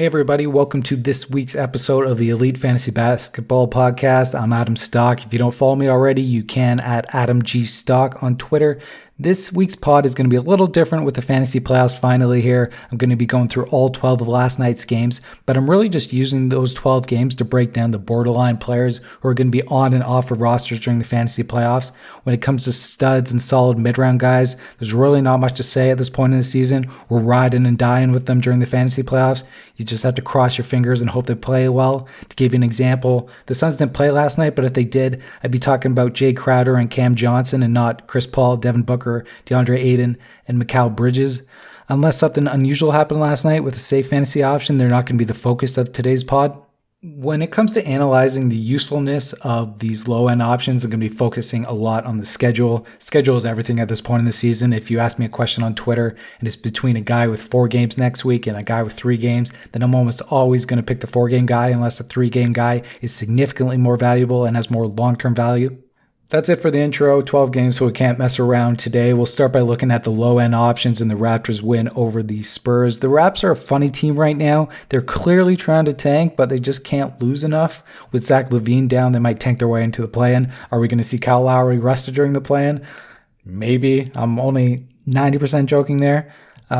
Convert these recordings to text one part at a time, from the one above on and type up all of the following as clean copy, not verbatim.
Hey everybody, welcome to this week's episode of the Elite Fantasy Basketball Podcast. I'm Adam Stock. If you don't follow me already, you can at Adam G Stock on Twitter. This week's pod is going to be a little different with the fantasy playoffs finally here. I'm going to be going through all 12 of last night's games, but I'm really just using those 12 games to break down the borderline players who are going to be on and off of rosters during the fantasy playoffs. When it comes to studs and solid mid-round guys, there's really not much to say at this point in the season. We're riding and dying with them during the fantasy playoffs. You just have to cross your fingers and hope they play well. To give you an example, the Suns didn't play last night, but if they did, I'd be talking about Jay Crowder and Cam Johnson and not Chris Paul, Devin Booker, DeAndre Ayton, and Mikal Bridges. Unless something unusual happened last night with a safe fantasy option, they're not going to be the focus of today's pod. When it comes to analyzing the usefulness of these low-end options, I'm going to be focusing a lot on the schedule. Schedule is everything at this point in the season. If you ask me a question on Twitter and it's between a guy with 4 games next week and a guy with 3 games, then I'm almost always going to pick the 4-game guy unless the 3-game guy is significantly more valuable and has more long-term value. That's it for the intro. 12 games, so we can't mess around today. We'll start by looking at the low-end options and the Raptors win over the Spurs. The Raps are a funny team right now. They're clearly trying to tank, but they just can't lose enough. With Zach LaVine down, they might tank their way into the play-in. Are we going to see Kyle Lowry rested during the play-in? Maybe. I'm only 90% joking there.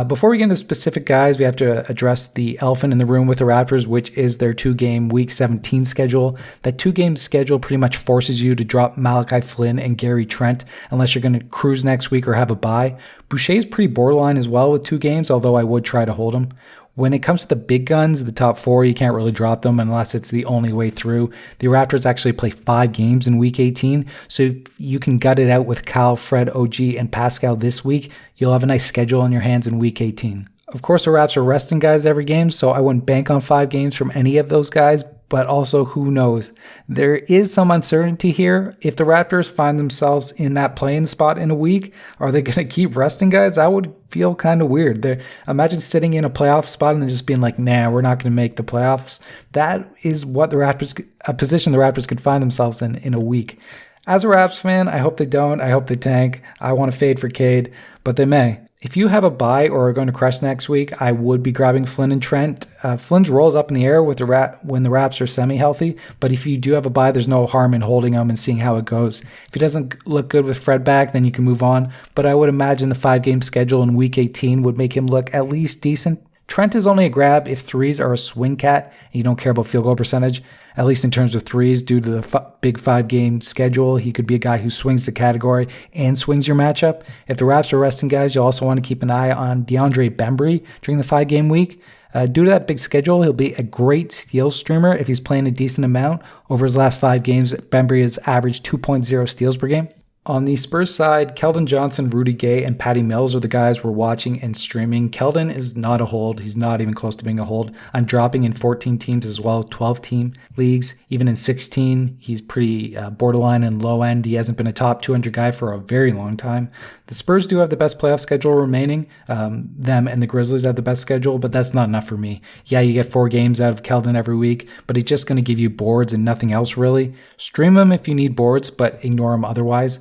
Before we get into specific guys, we have to address the elephant in the room with the Raptors, which is their 2-game Week 17 schedule. That 2-game schedule pretty much forces you to drop Malachi Flynn and Gary Trent unless you're going to cruise next week or have a bye. Boucher is pretty borderline as well with 2 games, although I would try to hold him. When it comes to the big guns, the top 4, you can't really drop them unless it's the only way through. The Raptors actually play 5 games in Week 18, so if you can gut it out with Kyle, Fred, OG, and Pascal this week, you'll have a nice schedule on your hands in Week 18. Of course, the Raps are resting guys every game, so I wouldn't bank on 5 games from any of those guys, but also who knows. There is some uncertainty here. If the Raptors find themselves in that playing spot in a week, are they going to keep resting guys? That would feel kind of weird. Imagine sitting in a playoff spot and then just being like, nah, we're not going to make the playoffs. That is what a position the Raptors could find themselves in a week. As a Raps fan, I hope they don't. I hope they tank. I want to fade for Cade, but they may. If you have a bye or are going to crush next week, I would be grabbing Flynn and Trent. Flynn's rolls up in the air with when the Raps are semi-healthy, but if you do have a bye, there's no harm in holding him and seeing how it goes. If he doesn't look good with Fred back, then you can move on, but I would imagine the 5-game schedule in Week 18 would make him look at least decent. Trent is only a grab if 3s are a swing cat and you don't care about field goal percentage, at least in terms of 3s due to the big 5-game schedule. He could be a guy who swings the category and swings your matchup. If the Raps are resting guys, you also want to keep an eye on DeAndre Bembry during the 5-game week. Due to that big schedule, he'll be a great steals streamer if he's playing a decent amount. Over his last 5 games, Bembry has averaged 2.0 steals per game. On the Spurs side, Keldon Johnson, Rudy Gay, and Patty Mills are the guys we're watching and streaming. Keldon is not a hold. He's not even close to being a hold. I'm dropping in 14 teams as well, 12-team leagues. Even in 16, he's pretty borderline and low end. He hasn't been a top 200 guy for a very long time. The Spurs do have the best playoff schedule remaining. Them and the Grizzlies have the best schedule, but that's not enough for me. Yeah, you get 4 games out of Keldon every week, but he's just going to give you boards and nothing else really. Stream him if you need boards, but ignore him otherwise.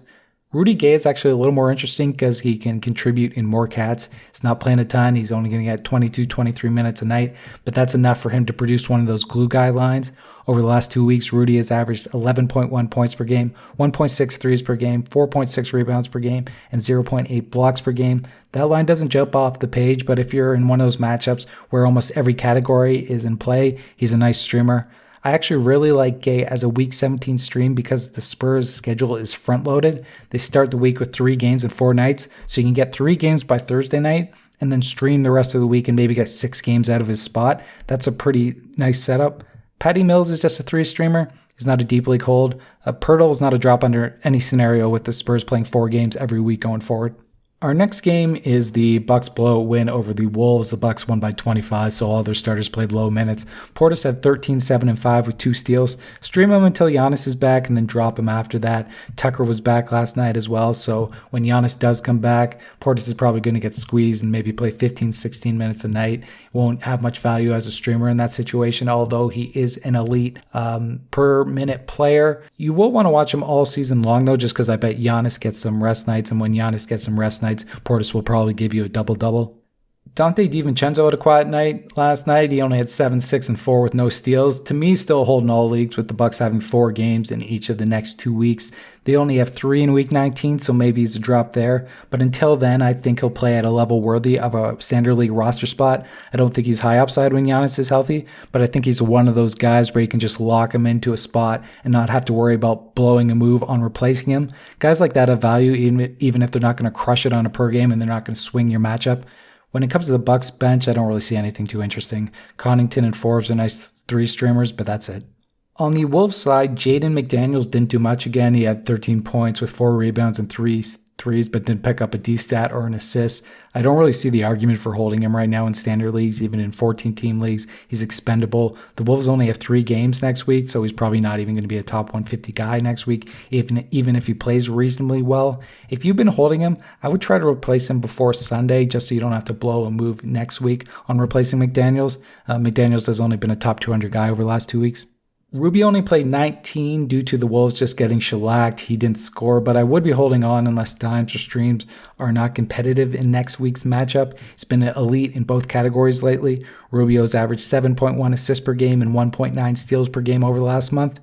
Rudy Gay is actually a little more interesting because he can contribute in more cats. He's not playing a ton. He's only going to get 22, 23 minutes a night, but that's enough for him to produce one of those glue guy lines. Over the last 2 weeks, Rudy has averaged 11.1 points per game, 1.6 threes per game, 4.6 rebounds per game, and 0.8 blocks per game. That line doesn't jump off the page, but if you're in one of those matchups where almost every category is in play, he's a nice streamer. I actually really like Gay as a Week 17 stream because the Spurs' schedule is front-loaded. They start the week with 3 games and 4 nights, so you can get 3 games by Thursday night and then stream the rest of the week and maybe get 6 games out of his spot. That's a pretty nice setup. Patty Mills is just a 3 streamer. He's not a deep league hold. Pirtle is not a drop under any scenario with the Spurs playing 4 games every week going forward. Our next game is the Bucks blowout win over the Wolves. The Bucks won by 25, so all their starters played low minutes. Portis had 13, 7, and 5 with 2 steals. Stream him until Giannis is back and then drop him after that. Tucker was back last night as well, so when Giannis does come back, Portis is probably going to get squeezed and maybe play 15, 16 minutes a night. Won't have much value as a streamer in that situation, although he is an elite per minute player. You will want to watch him all season long, though, just because I bet Giannis gets some rest nights, and when Giannis gets some rest nights, Portis will probably give you a double-double. Dante DiVincenzo had a quiet night last night. He only had 7, 6, and 4 with no steals. To me, still holding all leagues with the Bucks having 4 games in each of the next 2 weeks. They only have 3 in week 19, so maybe it's a drop there. But until then, I think he'll play at a level worthy of a standard league roster spot. I don't think he's high upside when Giannis is healthy, but I think he's one of those guys where you can just lock him into a spot and not have to worry about blowing a move on replacing him. Guys like that have value even if they're not going to crush it on a per game and they're not going to swing your matchup. When it comes to the Bucks bench, I don't really see anything too interesting. Connington and Forbes are nice 3 streamers, but that's it. On the Wolves side, Jaden McDaniels didn't do much again. He had 13 points with 4 rebounds and 3 threes, but didn't pick up a D-stat or an assist. I don't really see the argument for holding him right now in standard leagues, even in 14-team leagues. He's expendable. The Wolves only have 3 games next week, so he's probably not even going to be a top 150 guy next week, even if he plays reasonably well. If you've been holding him, I would try to replace him before Sunday, just so you don't have to blow a move next week on replacing McDaniels. McDaniels has only been a top 200 guy over the last 2 weeks. Rubio only played 19 due to the Wolves just getting shellacked. He didn't score, but I would be holding on unless dimes or streams are not competitive in next week's matchup. He's been elite in both categories lately. Rubio's averaged 7.1 assists per game and 1.9 steals per game over the last month.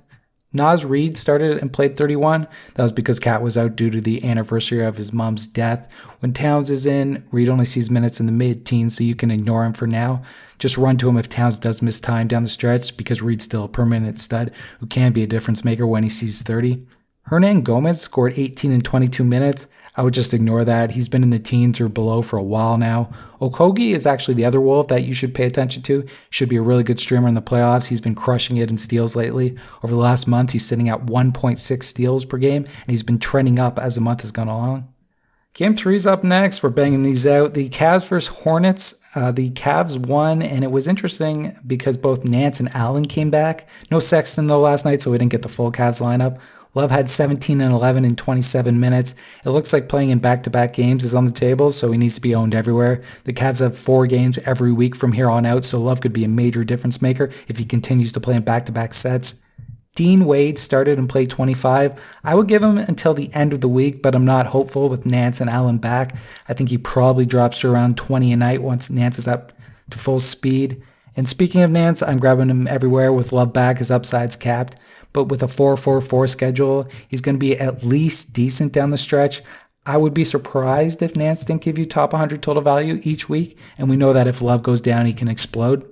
Naz Reid started and played 31. That was because Cat was out due to the anniversary of his mom's death. When Towns is in, Reid only sees minutes in the mid-teens, so you can ignore him for now. Just run to him if Towns does miss time down the stretch, because Reid's still a permanent stud who can be a difference maker when he sees 30. Hernan Gomez scored 18 in 22 minutes. I would just ignore that. He's been in the teens or below for a while now. Okogie is actually the other Wolf that you should pay attention to. Should be a really good streamer in the playoffs. He's been crushing it in steals lately. Over the last month, he's sitting at 1.6 steals per game, and he's been trending up as the month has gone along. Game 3 is up next. We're banging these out. The Cavs versus Hornets. The Cavs won, and it was interesting because both Nance and Allen came back. No Sexton, though, last night, so we didn't get the full Cavs lineup. Love had 17 and 11 in 27 minutes. It looks like playing in back-to-back games is on the table, so he needs to be owned everywhere. The Cavs have 4 games every week from here on out, so Love could be a major difference maker if he continues to play in back-to-back sets. Dean Wade started and played 25. I would give him until the end of the week, but I'm not hopeful with Nance and Allen back. I think he probably drops to around 20 a night once Nance is up to full speed. And speaking of Nance, I'm grabbing him everywhere with Love back. His upside's capped. But with a 4-4-4 schedule, he's going to be at least decent down the stretch. I would be surprised if Nance didn't give you top 100 total value each week. And we know that if Love goes down, he can explode.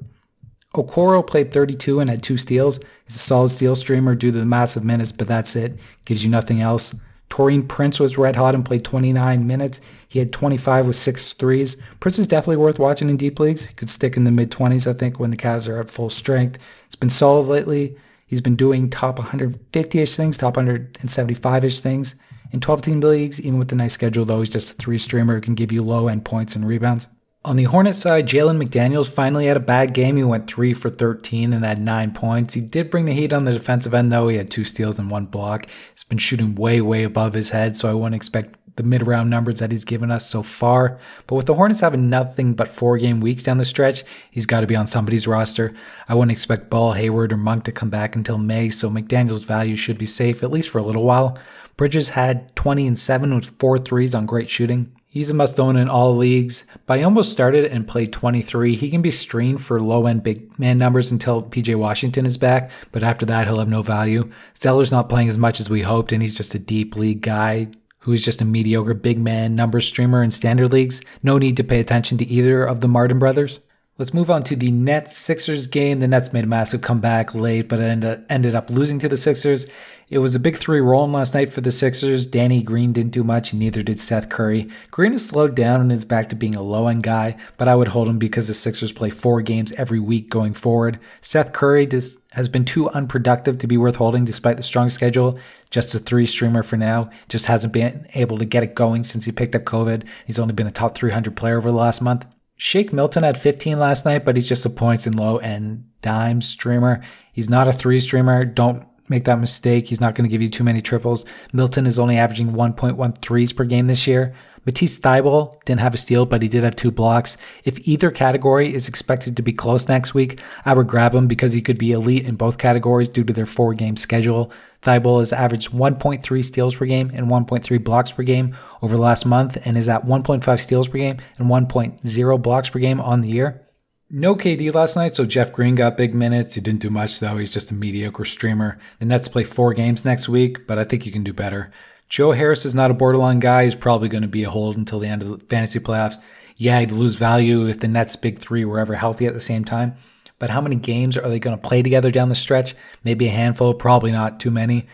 Okoro played 32 and had 2 steals. He's a solid steal streamer due to the massive minutes, but that's it. Gives you nothing else. Taurean Prince was red hot and played 29 minutes. He had 25 with 6 threes. Prince is definitely worth watching in deep leagues. He could stick in the mid-20s, I think, when the Cavs are at full strength. It's been solid lately. He's been doing top 150-ish things, top 175-ish things. In 12-team leagues, even with the nice schedule, though, he's just a 3-streamer who can give you low-end points and rebounds. On the Hornets side, Jalen McDaniels finally had a bad game. He went 3 for 13 and had 9 points. He did bring the heat on the defensive end, though. He had 2 steals and 1 block. He's been shooting way, way above his head, so I wouldn't expect the mid-round numbers that he's given us so far. But with the Hornets having nothing but 4-game weeks down the stretch, he's got to be on somebody's roster. I wouldn't expect Ball, Hayward, or Monk to come back until May, so McDaniels' value should be safe, at least for a little while. Bridges had 20 and 7 with 4 threes on great shooting. He's a must-own in all leagues. Biyombo started and played 23. He can be streamed for low-end big man numbers until PJ Washington is back, but after that, he'll have no value. Zeller's not playing as much as we hoped, and he's just a deep league guy who is just a mediocre big man number streamer in standard leagues. No need to pay attention to either of the Martin brothers. Let's move on to the Nets-Sixers game. The Nets made a massive comeback late, but ended up losing to the Sixers. It was a big 3 rolling last night for the Sixers. Danny Green didn't do much, and neither did Seth Curry. Green has slowed down and is back to being a low-end guy, but I would hold him because the Sixers play 4 games every week going forward. Seth Curry has been too unproductive to be worth holding despite the strong schedule. Just a 3-streamer for now. Just hasn't been able to get it going since he picked up COVID. He's only been a top 300 player over the last month. Shake Milton had 15 last night, but he's just a points and low-end dime streamer. He's not a 3-streamer. Don't make that mistake. He's not going to give you too many triples. Milton is only averaging 1.1 threes per game this year. Matisse Thybulle didn't have a steal, but he did have 2 blocks. If either category is expected to be close next week, I would grab him because he could be elite in both categories due to their 4-game schedule. Thybulle has averaged 1.3 steals per game and 1.3 blocks per game over the last month and is at 1.5 steals per game and 1.0 blocks per game on the year. No KD last night, so Jeff Green got big minutes. He didn't do much, though. He's just a mediocre streamer. The Nets play 4 games next week, but I think you can do better. Joe Harris is not a borderline guy. He's probably going to be a hold until the end of the fantasy playoffs. Yeah, he'd lose value if the Nets' big 3 were ever healthy at the same time. But how many games are they going to play together down the stretch? Maybe a handful, probably not too many.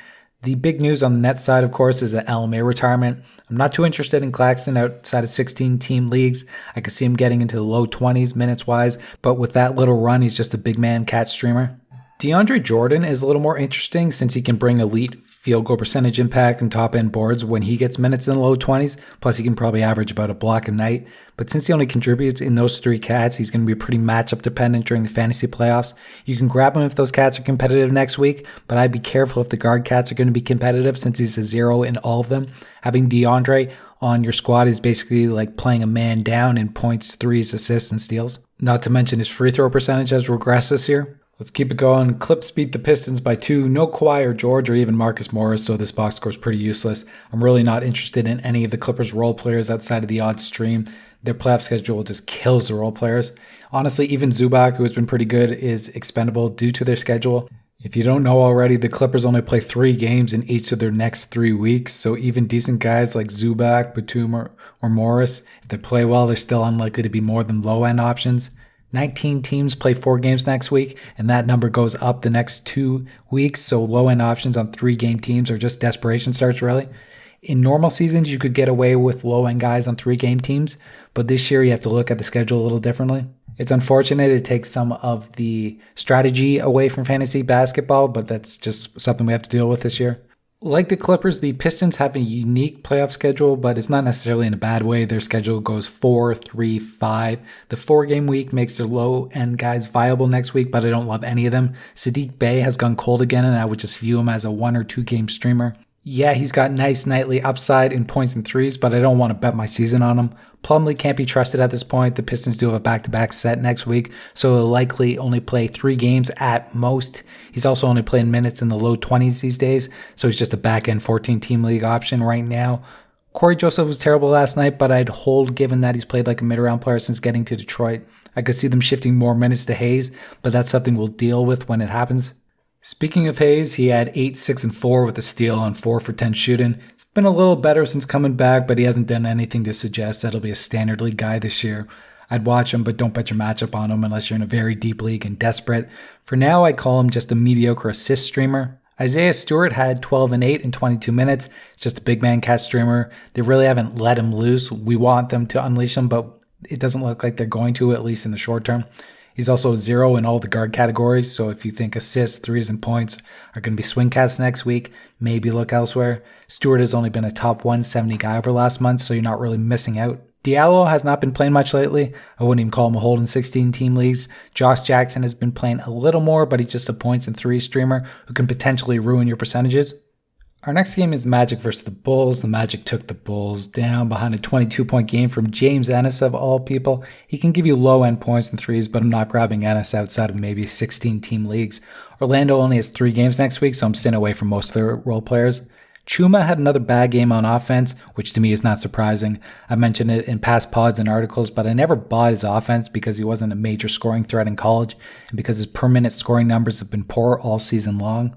The big news on the Nets side, of course, is the LMA retirement. I'm not too interested in Claxton outside of 16-team leagues. I could see him getting into the low 20s minutes-wise, but with that little run, he's just a big man cat streamer. DeAndre Jordan is a little more interesting since he can bring elite field goal percentage impact and top-end boards when he gets minutes in the low 20s. Plus, he can probably average about a block a night. But since he only contributes in those 3 cats, he's going to be pretty matchup dependent during the fantasy playoffs. You can grab him if those cats are competitive next week, but I'd be careful if the guard cats are going to be competitive since he's a 0 in all of them. Having DeAndre on your squad is basically like playing a man down in points, threes, assists, and steals. Not to mention his free throw percentage has regressed this year. Let's keep it going. Clips beat the Pistons by 2. No Kawhi or George or even Marcus Morris, so this box score is pretty useless. I'm really not interested in any of the Clippers role players outside of the odd stream. Their playoff schedule just kills the role players. Honestly, even Zubac, who has been pretty good, is expendable due to their schedule. If you don't know already, the Clippers only play 3 games in each of their next 3 weeks, so even decent guys like Zubac, Batum, or Morris, if they play well, they're still unlikely to be more than low-end options. 19 teams play 4 games next week, and that number goes up the next 2 weeks, so low-end options on 3-game teams are just desperation starts, really. In normal seasons, you could get away with low-end guys on 3-game teams, but this year you have to look at the schedule a little differently. It's unfortunate it takes some of the strategy away from fantasy basketball, but that's just something we have to deal with this year. Like the Clippers, the Pistons have a unique playoff schedule, but it's not necessarily in a bad way. Their schedule goes 4, 3, 5. The 4-game week makes their low-end guys viable next week, but I don't love any of them. Sadiq Bey has gone cold again, and I would just view him as a 1 or 2 game streamer. Yeah, he's got nice nightly upside in points and threes, but I don't want to bet my season on him. Plumlee can't be trusted at this point. The Pistons do have a back-to-back set next week, so he'll likely only play 3 games at most. He's also only playing minutes in the low 20s these days, so he's just a back-end 14-team league option right now. Corey Joseph was terrible last night, but I'd hold given that he's played like a mid-round player since getting to Detroit. I could see them shifting more minutes to Hayes, but that's something we'll deal with when it happens. Speaking of Hayes, he had 8, 6, and 4 with a steal on 4 for 10 shooting. It's been a little better since coming back, but he hasn't done anything to suggest that he'll be a standard league guy this year. I'd watch him, but don't bet your matchup on him unless you're in a very deep league and desperate. For now, I call him just a mediocre assist streamer. Isaiah Stewart had 12 and 8 in 22 minutes. It's just a big man cat streamer. They really haven't let him loose. We want them to unleash him, but it doesn't look like they're going to, at least in the short term. He's also a 0 in all the guard categories, so if you think assists, threes, and points are going to be swing cats next week, maybe look elsewhere. Stewart has only been a top 170 guy over last month, so you're not really missing out. Diallo has not been playing much lately. I wouldn't even call him a hold in 16-team leagues. Josh Jackson has been playing a little more, but he's just a points and threes streamer who can potentially ruin your percentages. Our next game is Magic versus the Bulls. The Magic took the Bulls down behind a 22-point game from James Ennis of all people. He can give you low-end points and threes, but I'm not grabbing Ennis outside of maybe 16-team leagues. Orlando only has 3 games next week, so I'm staying away from most of their role players. Chuma had another bad game on offense, which to me is not surprising. I mentioned it in past pods and articles, but I never bought his offense because he wasn't a major scoring threat in college and because his per-minute scoring numbers have been poor all season long.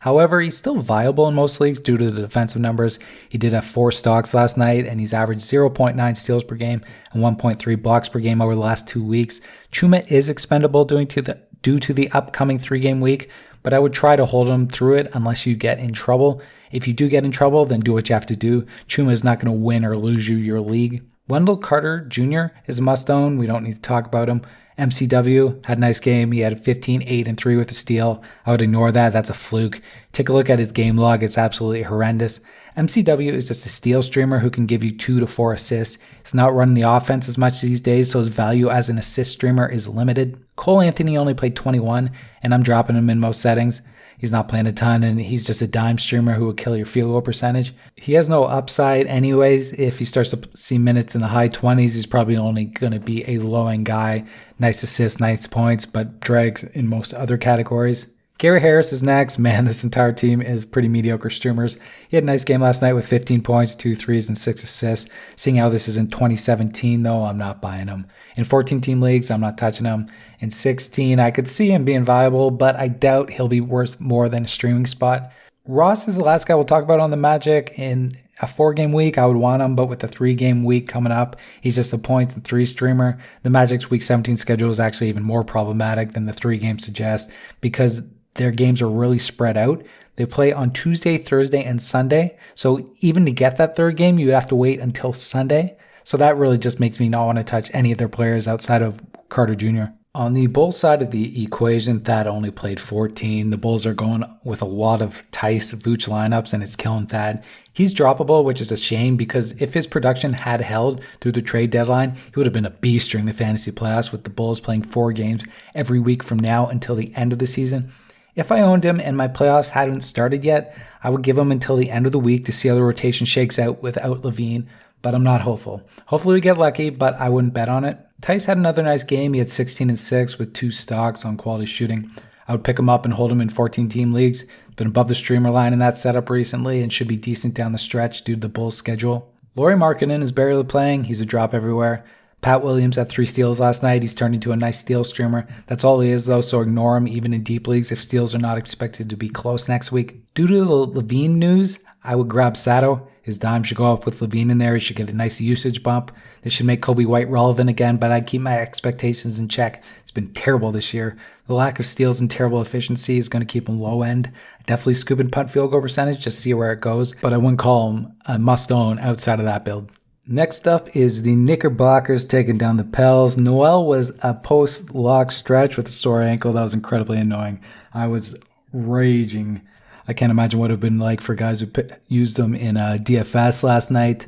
However, he's still viable in most leagues due to the defensive numbers. He did have 4 stocks last night, and he's averaged 0.9 steals per game and 1.3 blocks per game over the last 2 weeks. Chuma is expendable due to the upcoming 3-game week, but I would try to hold him through it unless you get in trouble. If you do get in trouble, then do what you have to do. Chuma is not going to win or lose you your league. Wendell Carter Jr. is a must-own. We don't need to talk about him. MCW had a nice game. He had 15, 8, and 3 with a steal. I would ignore that. That's a fluke. Take a look at his game log. It's absolutely horrendous. MCW is just a steal streamer who can give you 2 to 4 assists. He's not running the offense as much these days, so his value as an assist streamer is limited. Cole Anthony only played 21, and I'm dropping him in most settings. He's not playing a ton, and he's just a dime streamer who will kill your field goal percentage. He has no upside anyways. If he starts to see minutes in the high 20s, he's probably only going to be a low-end guy. Nice assists, nice points, but drags in most other categories. Gary Harris is next. Man, this entire team is pretty mediocre streamers. He had a nice game last night with 15 points, 2 threes, and 6 assists. Seeing how this is in 2017, though, I'm not buying him. In 14-team leagues, I'm not touching him. In 16, I could see him being viable, but I doubt he'll be worth more than a streaming spot. Ross is the last guy we'll talk about on the Magic. In a 4-game week, I would want him, but with the 3-game week coming up, he's just a points and 3 streamer. The Magic's Week 17 schedule is actually even more problematic than the 3 games suggest because their games are really spread out. They play on Tuesday, Thursday, and Sunday. So even to get that 3rd game, you would have to wait until Sunday. So that really just makes me not want to touch any of their players outside of Carter Jr. On the Bulls side of the equation, Thad only played 14. The Bulls are going with a lot of Tice Vooch lineups, and it's killing Thad. He's droppable, which is a shame because if his production had held through the trade deadline, he would have been a beast during the fantasy playoffs with the Bulls playing 4 games every week from now until the end of the season. If I owned him and my playoffs hadn't started yet, I would give him until the end of the week to see how the rotation shakes out without Levine, but I'm not hopeful. Hopefully we get lucky, but I wouldn't bet on it. Tice had another nice game. He had 16 and 6 with 2 stocks on quality shooting. I would pick him up and hold him in 14-team leagues. Been above the streamer line in that setup recently and should be decent down the stretch due to the Bulls' schedule. Lauri Markkanen is barely playing. He's a drop everywhere. Pat Williams had 3 steals last night. He's turned into a nice steal streamer. That's all he is, though, so ignore him even in deep leagues if steals are not expected to be close next week. Due to the Levine news, I would grab Sato. His dime should go up with Levine in there. He should get a nice usage bump. This should make Kobe White relevant again, but I'd keep my expectations in check. It's been terrible this year. The lack of steals and terrible efficiency is going to keep him low end. Definitely scoop and punt field goal percentage, just see where it goes, but I wouldn't call him a must-own outside of that build. Next up is the Knickerbockers taking down the Pels. Noel was a post-lock stretch with a sore ankle. That was incredibly annoying. I was raging. I can't imagine what it would have been like for guys who used them in DFS last night.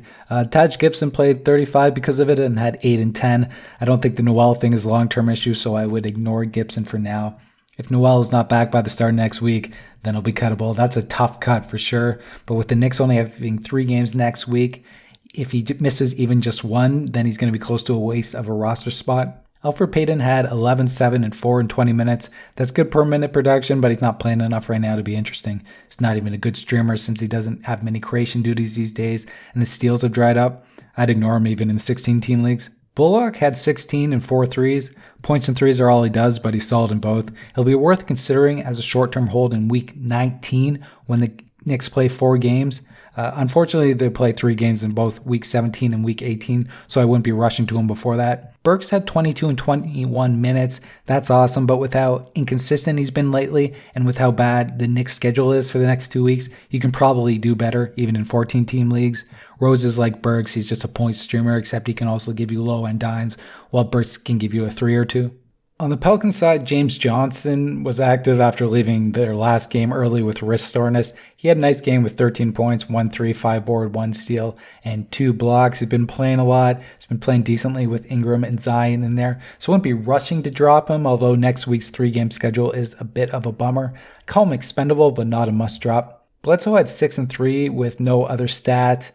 Taj Gibson played 35 because of it and had 8 and 10. I don't think the Noel thing is a long-term issue, so I would ignore Gibson for now. If Noel is not back by the start next week, then it'll be cuttable. That's a tough cut for sure. But with the Knicks only having 3 games next week, if he misses even just one, then he's going to be close to a waste of a roster spot. Alfred Payton had 11, 7, and 4 in 20 minutes. That's good per minute production, but he's not playing enough right now to be interesting. He's not even a good streamer since he doesn't have many creation duties these days, and the steals have dried up. I'd ignore him even in 16-team leagues. Bullock had 16 and 4 threes. Points and threes are all he does, but he's solid in both. He'll be worth considering as a short-term hold in Week 19 when the Knicks play 4 games. Unfortunately, they play 3 games in both Week 17 and Week 18, so I wouldn't be rushing to him before that. Burks had 22 and 21 minutes. That's awesome, but with how inconsistent he's been lately and with how bad the Knicks' schedule is for the next 2 weeks, you can probably do better, even in 14-team leagues. Rose is like Burks. He's just a point streamer, except he can also give you low-end dimes, while Burks can give you a 3 or 2. On the Pelicans side, James Johnson was active after leaving their last game early with wrist soreness. He had a nice game with 13 points, 1 3, 5 board, 1 steal, and 2 blocks. He's been playing a lot. He's been playing decently with Ingram and Zion in there. So I wouldn't be rushing to drop him, although next week's 3-game schedule is a bit of a bummer. I call him expendable, but not a must-drop. Bledsoe had 6 and 3 with no other stat.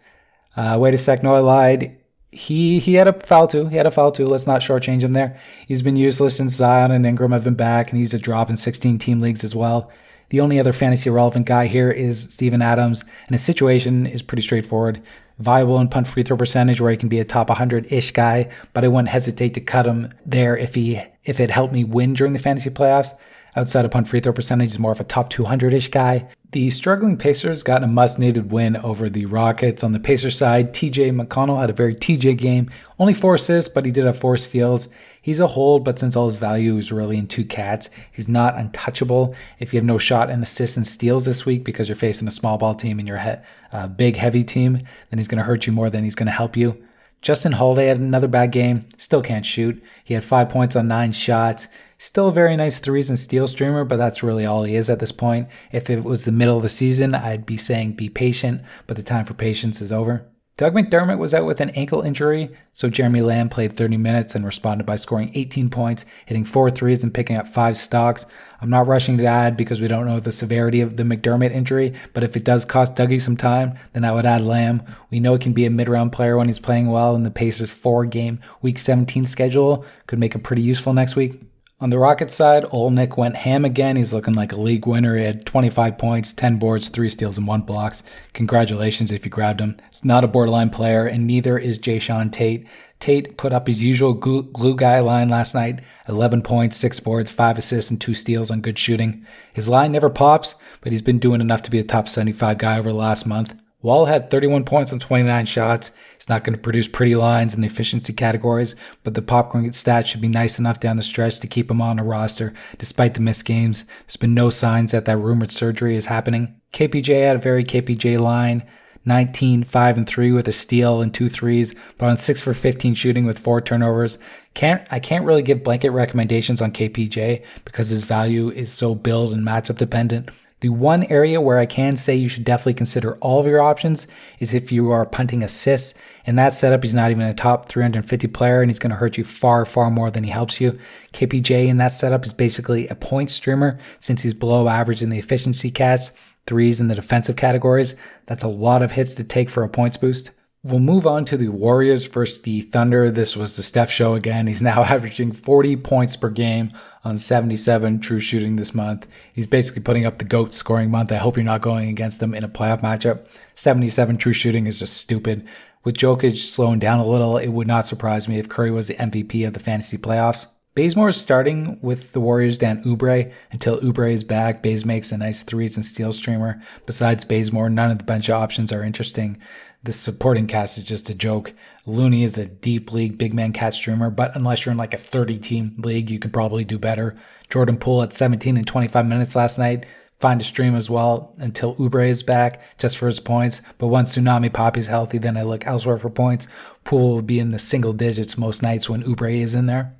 Wait a sec, no, I lied. He had a foul too. Let's not shortchange him there. He's been useless since Zion and Ingram have been back, and he's a drop in 16-team leagues as well. The only other fantasy relevant guy here is Steven Adams, and his situation is pretty straightforward. Viable in punt free throw percentage where he can be a top 100-ish guy, but I wouldn't hesitate to cut him there if it helped me win during the fantasy playoffs. Outside of punt free throw percentage, he's more of a top 200-ish guy. The struggling Pacers got a must-needed win over the Rockets. On the Pacers side, TJ McConnell had a very TJ game. Only 4 assists, but he did have 4 steals. He's a hold, but since all his value is really in 2 cats, he's not untouchable. If you have no shot in assists and steals this week because you're facing a small ball team and you're a big, heavy team, then he's going to hurt you more than he's going to help you. Justin Holiday had another bad game. Still can't shoot. He had 5 points on 9 shots. Still a very nice threes and steal streamer, but that's really all he is at this point. If it was the middle of the season, I'd be saying be patient, but the time for patience is over. Doug McDermott was out with an ankle injury, so Jeremy Lamb played 30 minutes and responded by scoring 18 points, hitting 4 threes and picking up 5 stocks. I'm not rushing to add because we don't know the severity of the McDermott injury, but if it does cost Dougie some time, then I would add Lamb. We know he can be a mid-round player when he's playing well, and the Pacers' 4-game Week 17 schedule could make him pretty useful next week. On the Rockets side, Olenek went ham again. He's looking like a league winner. He had 25 points, 10 boards, 3 steals, and 1 block. Congratulations if you grabbed him. He's not a borderline player, and neither is Jayshawn Tate. Tate put up his usual glue guy line last night, 11 points, 6 boards, 5 assists, and 2 steals on good shooting. His line never pops, but he's been doing enough to be a top 75 guy over the last month. Wall had 31 points on 29 shots. He's not going to produce pretty lines in the efficiency categories, but the popcorn stats should be nice enough down the stretch to keep him on the roster despite the missed games. There's been no signs that rumored surgery is happening. KPJ had a very KPJ line, 19, 5, and 3 with a steal and 2 threes, but on 6 for 15 shooting with 4 turnovers. I can't really give blanket recommendations on KPJ because his value is so build and matchup dependent. The one area where I can say you should definitely consider all of your options is if you are punting assists. In that setup, he's not even a top 350 player, and he's going to hurt you far, far more than he helps you. KPJ in that setup is basically a point streamer since he's below average in the efficiency cats, threes in the defensive categories. That's a lot of hits to take for a points boost. We'll move on to the Warriors versus the Thunder. This was the Steph show again. He's now averaging 40 points per game on 77 true shooting this month. He's basically putting up the GOAT scoring month. I hope you're not going against him in a playoff matchup. 77 true shooting is just stupid. With Jokic slowing down a little, it would not surprise me if Curry was the MVP of the fantasy playoffs. Bazemore is starting with the Warriors down Oubre. Until Oubre is back, Baze makes a nice threes and steal streamer. Besides Bazemore, none of the bench options are interesting. The supporting cast is just a joke. Looney is a deep league big man cat streamer, but unless you're in like a 30-team league, you could probably do better. Jordan Poole at 17 and 25 minutes last night. Find a stream as well until Oubre is back, just for his points. But once Tsunami Poppy's healthy, then I look elsewhere for points. Poole will be in the single digits most nights when Oubre is in there.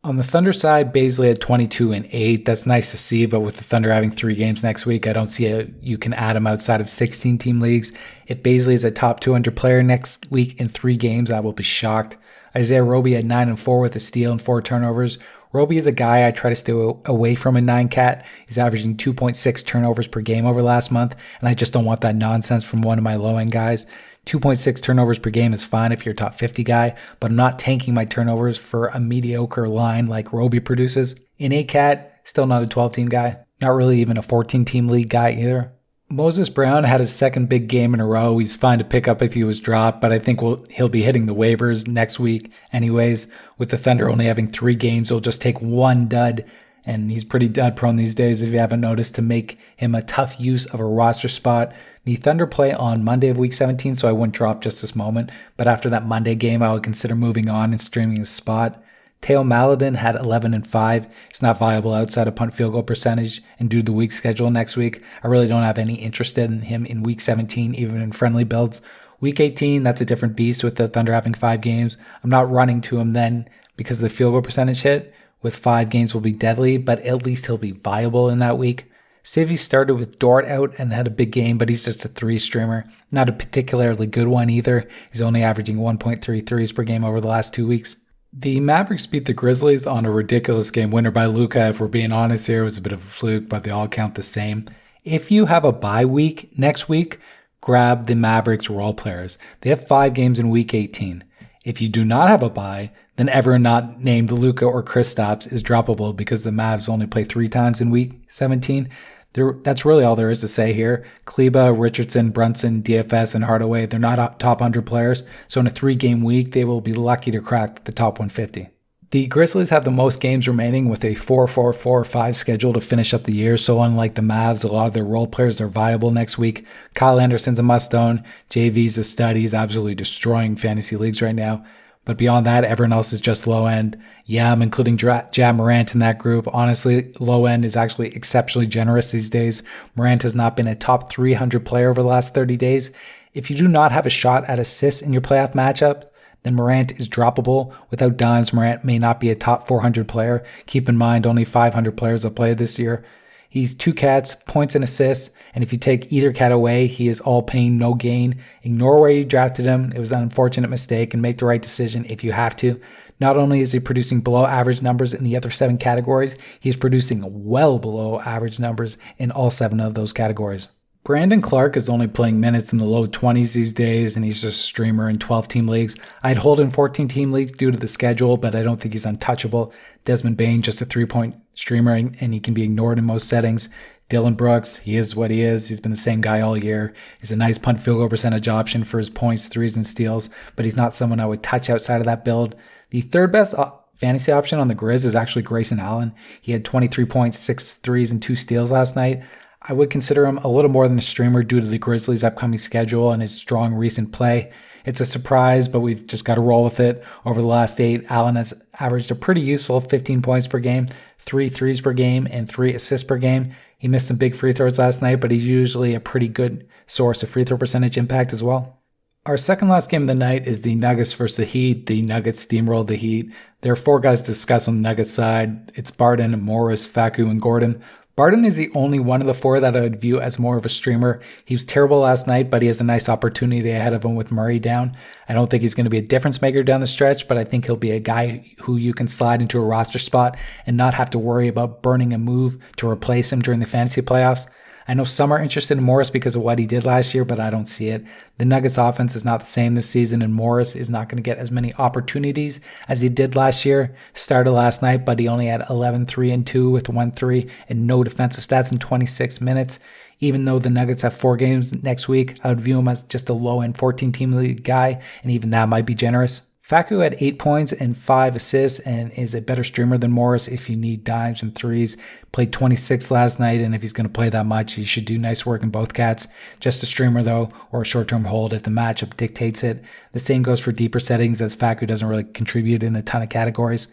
On the Thunder side, Bazley had 22 and 8. That's nice to see, but with the Thunder having 3 games next week, I don't see you can add him outside of 16-team leagues. If Bazley is a top 200 player next week in 3 games, I will be shocked. Isaiah Roby had 9 and 4 with a steal and 4 turnovers. Roby is a guy I try to stay away from in 9-cat. He's averaging 2.6 turnovers per game over last month, and I just don't want that nonsense from one of my low-end guys. 2.6 turnovers per game is fine if you're a top 50 guy, but I'm not tanking my turnovers for a mediocre line like Roby produces. In 8-cat, still not a 12-team guy. Not really even a 14-team league guy either. Moses Brown had his second big game in a row. He's fine to pick up if he was dropped, but I think he'll be hitting the waivers next week anyways. With the Thunder only having 3 games, he'll just take 1 dud, and he's pretty dud prone these days if you haven't noticed, to make him a tough use of a roster spot. The Thunder play on Monday of Week 17, so I wouldn't drop just this moment, but after that Monday game, I would consider moving on and streaming his spot. Teo Maledon had 11 and 5. He's not viable outside of punt field goal percentage, and due to the week schedule next week, I really don't have any interest in him in Week 17, even in friendly builds. Week 18, that's a different beast with the Thunder having 5 games. I'm not running to him then because the field goal percentage hit with 5 games will be deadly, but at least he'll be viable in that week. Civvy started with Dort out and had a big game, but he's just a 3 streamer. Not a particularly good one either. He's only averaging 1.3 threes per game over the last 2 weeks. The Mavericks beat the Grizzlies on a ridiculous game winner by Luka. If we're being honest here, it was a bit of a fluke, but they all count the same. If you have a bye week next week, grab the Mavericks role players. They have 5 games in Week 18. If you do not have a bye, then everyone not named Luka or Kristaps is droppable because the Mavs only play 3 times in Week 17. That's really all there is to say here. Kleba, Richardson, Brunson, DFS, and Hardaway, they're not top 100 players, so in a 3-game week, they will be lucky to crack the top 150. The Grizzlies have the most games remaining with a 4-4-4-5 schedule to finish up the year, so unlike the Mavs, a lot of their role players are viable next week. Kyle Anderson's a must-own. JV's a stud. He's absolutely destroying fantasy leagues right now. But beyond that, everyone else is just low end. Yeah, I'm including Ja Morant in that group. Honestly, low end is actually exceptionally generous these days. Morant has not been a top 300 player over the last 30 days. If you do not have a shot at assists in your playoff matchup, then Morant is droppable. Without dimes, Morant may not be a top 400 player. Keep in mind, only 500 players have played this year. He's 2 cats, points and assists, and if you take either cat away, he is all pain, no gain. Ignore where you drafted him. It was an unfortunate mistake, and make the right decision if you have to. Not only is he producing below average numbers in the other 7 categories, he's producing well below average numbers in all 7 of those categories. Brandon Clark is only playing minutes in the low 20s these days, and he's just a streamer in 12-team leagues. I'd hold in 14-team leagues due to the schedule, but I don't think he's untouchable. Desmond Bane, just a 3-point streamer, and he can be ignored in most settings. Dylan Brooks, he is what he is. He's been the same guy all year. He's a nice punt field goal percentage option for his points, threes, and steals, but he's not someone I would touch outside of that build. The third best fantasy option on the Grizz is actually Grayson Allen. He had 23 points, 6 threes, and 2 steals last night. I would consider him a little more than a streamer due to the Grizzlies' upcoming schedule and his strong recent play. It's a surprise, but we've just got to roll with it. Over the last 8, Allen has averaged a pretty useful 15 points per game, 3 threes per game, and 3 assists per game. He missed some big free throws last night, but he's usually a pretty good source of free throw percentage impact as well. Our second last game of the night is the Nuggets versus the Heat. The Nuggets steamrolled the Heat. There are 4 guys to discuss on the Nuggets side. It's Barton, Morris, Facu, and Gordon. Barton is the only one of the 4 that I would view as more of a streamer. He was terrible last night, but he has a nice opportunity ahead of him with Murray down. I don't think he's going to be a difference maker down the stretch, but I think he'll be a guy who you can slide into a roster spot and not have to worry about burning a move to replace him during the fantasy playoffs. I know some are interested in Morris because of what he did last year, but I don't see it. The Nuggets offense is not the same this season, and Morris is not going to get as many opportunities as he did last year. Started last night, but he only had 11, 3, and 2 with 1 3 and no defensive stats in 26 minutes. Even though the Nuggets have 4 games next week, I would view him as just a low-end 14-team league guy, and even that might be generous. Facu had 8 points and 5 assists and is a better streamer than Morris if you need dimes and threes. Played 26 last night, and if he's going to play that much, he should do nice work in both cats. Just a streamer, though, or a short-term hold if the matchup dictates it. The same goes for deeper settings, as Facu doesn't really contribute in a ton of categories.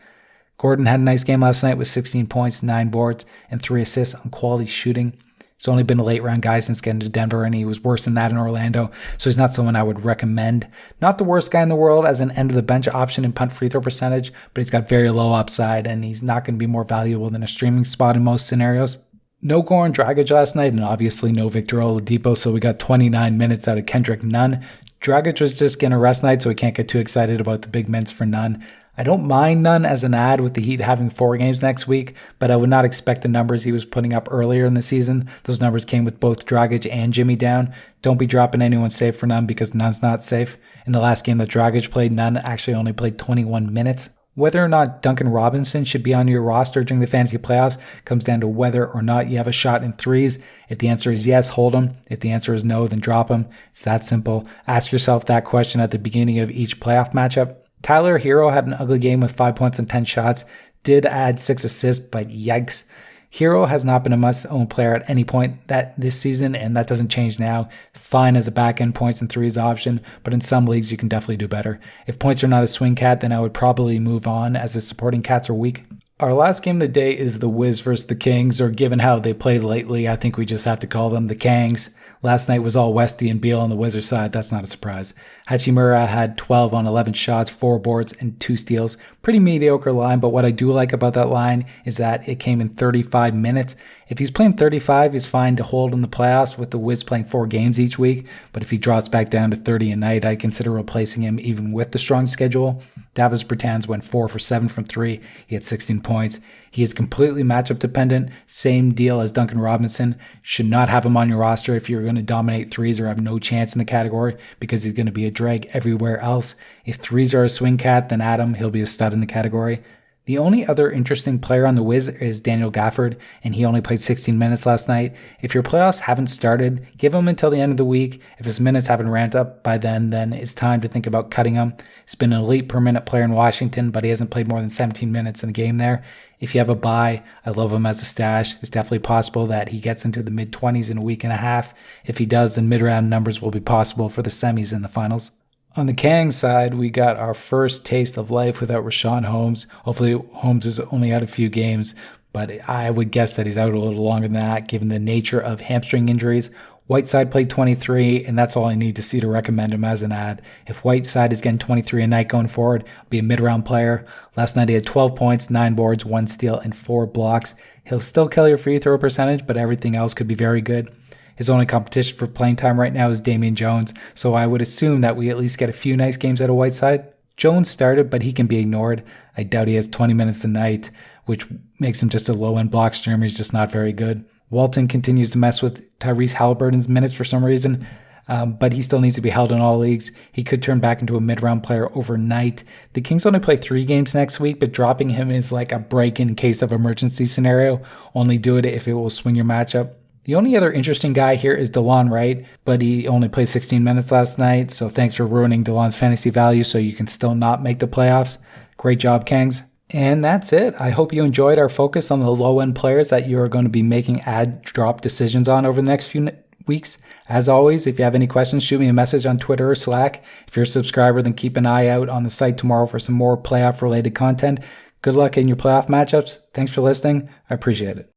Gordon had a nice game last night with 16 points, 9 boards, and 3 assists on quality shooting. He's only been a late-round guy since getting to Denver, and he was worse than that in Orlando, so he's not someone I would recommend. Not the worst guy in the world as an end-of-the-bench option in punt free throw percentage, but he's got very low upside, and he's not going to be more valuable than a streaming spot in most scenarios. No Goran Dragic last night, and obviously no Victor Oladipo, so we got 29 minutes out of Kendrick Nunn. Dragic was just getting a rest night, so we can't get too excited about the big minutes for Nunn. I don't mind Nunn as an ad with the Heat having 4 games next week, but I would not expect the numbers he was putting up earlier in the season. Those numbers came with both Dragic and Jimmy down. Don't be dropping anyone safe for Nunn because Nunn's not safe. In the last game that Dragic played, Nunn actually only played 21 minutes. Whether or not Duncan Robinson should be on your roster during the fantasy playoffs comes down to whether or not you have a shot in threes. If the answer is yes, hold him. If the answer is no, then drop him. It's that simple. Ask yourself that question at the beginning of each playoff matchup. Tyler Hero had an ugly game with 5 points and 10 shots, did add 6 assists, but yikes. Hero has not been a must-own player at any point this season, and that doesn't change now. Fine as a back-end points and threes option, but in some leagues you can definitely do better. If points are not a swing cat, then I would probably move on as his supporting cats are weak. Our last game of the day is the Wiz versus the Kings, or given how they played lately, I think we just have to call them the Kangs. Last night was all Westy and Beal on the Wizards side. That's not a surprise. Hachimura had 12 on 11 shots, 4 boards, and 2 steals. Pretty mediocre line, but what I do like about that line is that it came in 35 minutes. If he's playing 35, he's fine to hold in the playoffs with the Wiz playing 4 games each week. But if he drops back down to 30 a night, I'd consider replacing him even with the strong schedule. Davis Bertans went 4 for 7 from 3. He had 16 points. He is completely matchup dependent. Same deal as Duncan Robinson. Should not have him on your roster if you're going to dominate threes or have no chance in the category because he's going to be a drag everywhere else. If threes are a swing cat, then add him. He'll be a stud in the category. The only other interesting player on the Wiz is Daniel Gafford, and he only played 16 minutes last night. If your playoffs haven't started, give him until the end of the week. If his minutes haven't ramped up by then it's time to think about cutting him. He's been an elite per minute player in Washington, but he hasn't played more than 17 minutes in a game there. If you have a bye, I love him as a stash. It's definitely possible that he gets into the mid-20s in a week and a half. If he does, then mid-round numbers will be possible for the semis and the finals. On the Kang side, we got our first taste of life without Rashawn Holmes. Hopefully Holmes is only out a few games, but I would guess that he's out a little longer than that given the nature of hamstring injuries. Whiteside played 23, and that's all I need to see to recommend him as an ad. If Whiteside is getting 23 a night going forward, he'll be a mid-round player. Last night he had 12 points, 9 boards, 1 steal, and 4 blocks. He'll still kill your free throw percentage, but everything else could be very good. His only competition for playing time right now is Damian Jones, so I would assume that we at least get a few nice games out of Whiteside. Jones started, but he can be ignored. I doubt he has 20 minutes a night, which makes him just a low-end block streamer. He's just not very good. Walton continues to mess with Tyrese Halliburton's minutes for some reason, but he still needs to be held in all leagues. He could turn back into a mid-round player overnight. The Kings only play 3 games next week, but dropping him is like a break in case of emergency scenario. Only do it if it will swing your matchup. The only other interesting guy here is DeLon Wright, but he only played 16 minutes last night, so thanks for ruining DeLon's fantasy value so you can still not make the playoffs. Great job, Kings. And that's it. I hope you enjoyed our focus on the low-end players that you are going to be making ad drop decisions on over the next few weeks. As always, if you have any questions, shoot me a message on Twitter or Slack. If you're a subscriber, then keep an eye out on the site tomorrow for some more playoff-related content. Good luck in your playoff matchups. Thanks for listening. I appreciate it.